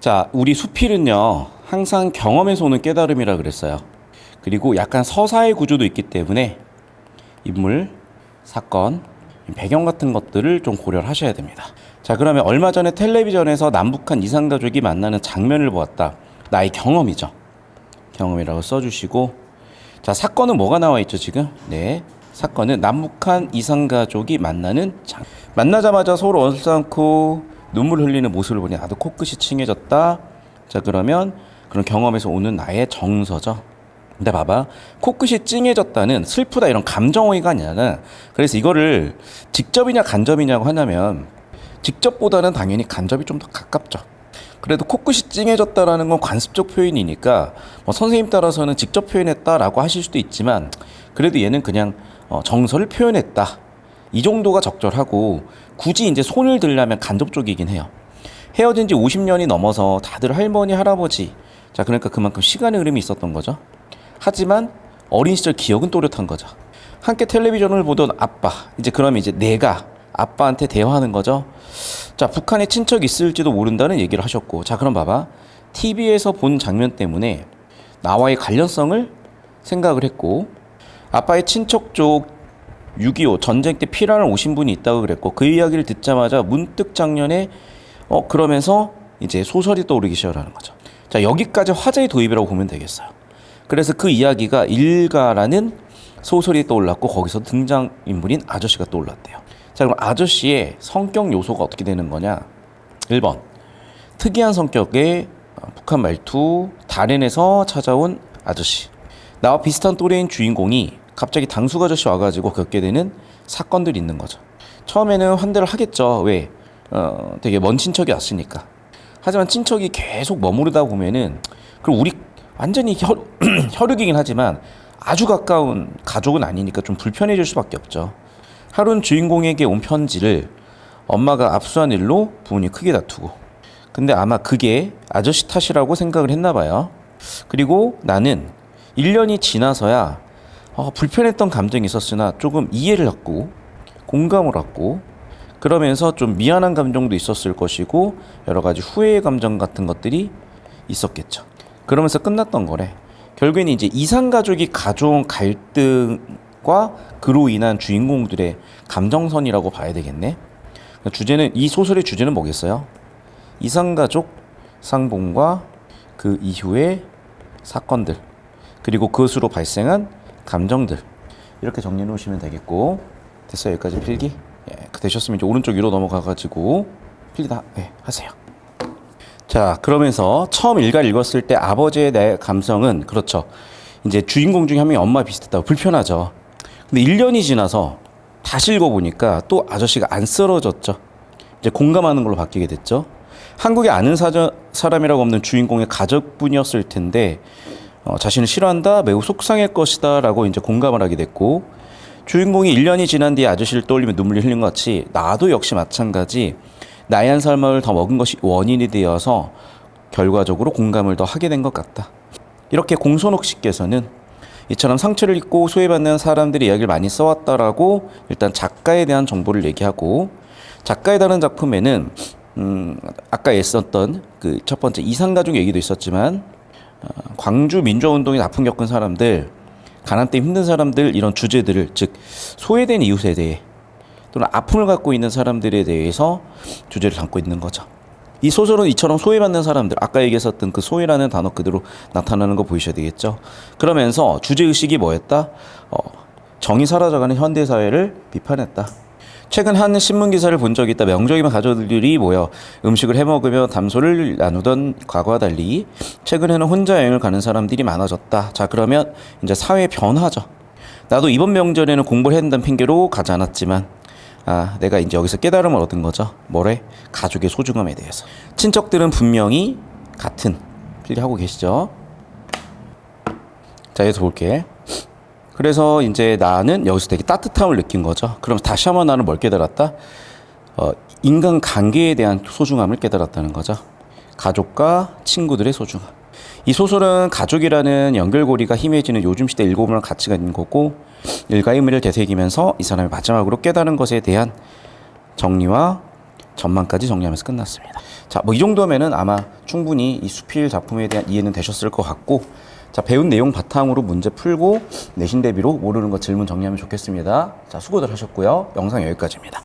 자, 우리 수필은요, 항상 경험에서 오는 깨달음이라 그랬어요. 그리고 약간 서사의 구조도 있기 때문에 인물, 사건, 배경 같은 것들을 좀 고려를 하셔야 됩니다. 자, 그러면 얼마 전에 텔레비전에서 남북한 이산가족이 만나는 장면을 보았다. 나의 경험이죠. 경험이라고 써주시고, 자, 사건은 뭐가 나와 있죠, 지금? 네. 사건은 남북한 이산가족이 만나는 만나자마자 서로 얼싸안고 눈물 흘리는 모습을 보니 나도 코끝이 찡해졌다. 자, 그러면 그런 경험에서 오는 나의 정서죠. 근데 봐봐, 코끝이 찡해졌다는 슬프다 이런 감정어휘가 아니잖아. 그래서 이거를 직접이냐 간접이냐고 하냐면 직접보다는 당연히 간접이 좀 더 가깝죠. 그래도 코끝이 찡해졌다라는 건 관습적 표현이니까 뭐 선생님 따라서는 직접 표현했다라고 하실 수도 있지만 그래도 얘는 그냥 정서를 표현했다. 이 정도가 적절하고 굳이 이제 손을 들려면 간접 쪽이긴 해요. 헤어진 지 50년이 넘어서 다들 할머니, 할아버지. 자, 그러니까 그만큼 시간의 흐름이 있었던 거죠. 하지만 어린 시절 기억은 또렷한 거죠. 함께 텔레비전을 보던 아빠. 이제 그러면 이제 내가 아빠한테 대화하는 거죠. 자, 북한에 친척이 있을지도 모른다는 얘기를 하셨고. 자, 그럼 봐봐. TV에서 본 장면 때문에 나와의 관련성을 생각을 했고 아빠의 친척 쪽 6.25 전쟁 때 피난을 오신 분이 있다고 그랬고 그 이야기를 듣자마자 문득 작년에 그러면서 이제 소설이 떠오르기 시작하는 거죠. 자, 여기까지 화제의 도입이라고 보면 되겠어요. 그래서 그 이야기가 일가라는 소설이 떠올랐고 거기서 등장인물인 아저씨가 떠올랐대요. 자, 그럼 아저씨의 성격 요소가 어떻게 되는 거냐? 1번 특이한 성격의 북한 말투 다렌에서 찾아온 아저씨. 나와 비슷한 또래인 주인공이 갑자기 당숙 아저씨 와가지고 겪게 되는 사건들이 있는 거죠. 처음에는 환대를 하겠죠. 왜? 되게 먼 친척이 왔으니까. 하지만 친척이 계속 머무르다 보면은 그리고 우리 완전히 혈육이긴 하지만 아주 가까운 가족은 아니니까 좀 불편해질 수밖에 없죠. 하루는 주인공에게 온 편지를 엄마가 압수한 일로 부모님 크게 다투고 근데 아마 그게 아저씨 탓이라고 생각을 했나 봐요. 그리고 나는 1년이 지나서야 불편했던 감정이 있었으나 조금 이해를 갖고 공감을 갖고 그러면서 좀 미안한 감정도 있었을 것이고 여러 가지 후회의 감정 같은 것들이 있었겠죠. 그러면서 끝났던 거래. 결국에는 이제 이산가족이 가져온 갈등과 그로 인한 주인공들의 감정선이라고 봐야 되겠네. 주제는 이 소설의 주제는 뭐겠어요? 이산가족 상봉과 그 이후의 사건들 그리고 그것으로 발생한 감정들 이렇게 정리해 놓으시면 되겠고 됐어요. 여기까지 필기? 예, 되셨으면 이제 오른쪽 위로 넘어가가지고 필기 다 하세요. 자, 그러면서 처음 일가를 읽었을 때 아버지의 내 감성은 그렇죠. 이제 주인공 중에 한 명이 엄마 비슷했다고 불편하죠. 근데 1년이 지나서 다시 읽어보니까 또 아저씨가 안 쓰러졌죠. 이제 공감하는 걸로 바뀌게 됐죠. 한국에 아는 사람이라고 없는 주인공의 가족분이었을 텐데 자신을 싫어한다, 매우 속상할 것이다 라고 이제 공감을 하게 됐고 주인공이 1년이 지난 뒤에 아저씨를 떠올리며 눈물을 흘린 것 같이 나도 역시 마찬가지 나의 한 삶을 더 먹은 것이 원인이 되어서 결과적으로 공감을 더 하게 된 것 같다. 이렇게 공손옥 씨께서는 이처럼 상처를 입고 소외받는 사람들의 이야기를 많이 써왔다라고 일단 작가에 대한 정보를 얘기하고 작가의 다른 작품에는 아까 애썼던 그 첫 번째 이산가족 얘기도 있었지만 광주 민주화운동에 아픔 겪은 사람들 가난 때문에 힘든 사람들 이런 주제들을 즉 소외된 이웃에 대해 또는 아픔을 갖고 있는 사람들에 대해서 주제를 담고 있는 거죠. 이 소설은 이처럼 소외받는 사람들 아까 얘기했었던 그 소외라는 단어 그대로 나타나는 거 보이셔야 되겠죠. 그러면서 주제의식이 뭐였다? 정이 사라져가는 현대사회를 비판했다. 최근 한 신문기사를 본 적이 있다. 명절이면 가족들이 모여 음식을 해먹으며 담소를 나누던 과거와 달리 최근에는 혼자 여행을 가는 사람들이 많아졌다. 자, 그러면 이제 사회 변화죠. 나도 이번 명절에는 공부를 해야 한다는 핑계로 가지 않았지만 내가 이제 여기서 깨달음을 얻은 거죠. 뭐래? 가족의 소중함에 대해서. 친척들은 분명히 같은 필기하고 계시죠. 자, 여기서 볼게. 그래서 이제 나는 여기서 되게 따뜻함을 느낀 거죠. 그럼 다시 한번 나는 뭘 깨달았다? 인간 관계에 대한 소중함을 깨달았다는 거죠. 가족과 친구들의 소중함. 이 소설은 가족이라는 연결고리가 희미해지는 요즘 시대 일고문을 가치가 있는 거고 일가의 의미를 되새기면서 이 사람이 마지막으로 깨달은 것에 대한 정리와 전망까지 정리하면서 끝났습니다. 자, 뭐 이 정도면은 아마 충분히 이 수필 작품에 대한 이해는 되셨을 것 같고, 자, 배운 내용 바탕으로 문제 풀고 내신 대비로 모르는 거 질문 정리하면 좋겠습니다. 자, 수고들 하셨고요. 영상 여기까지입니다.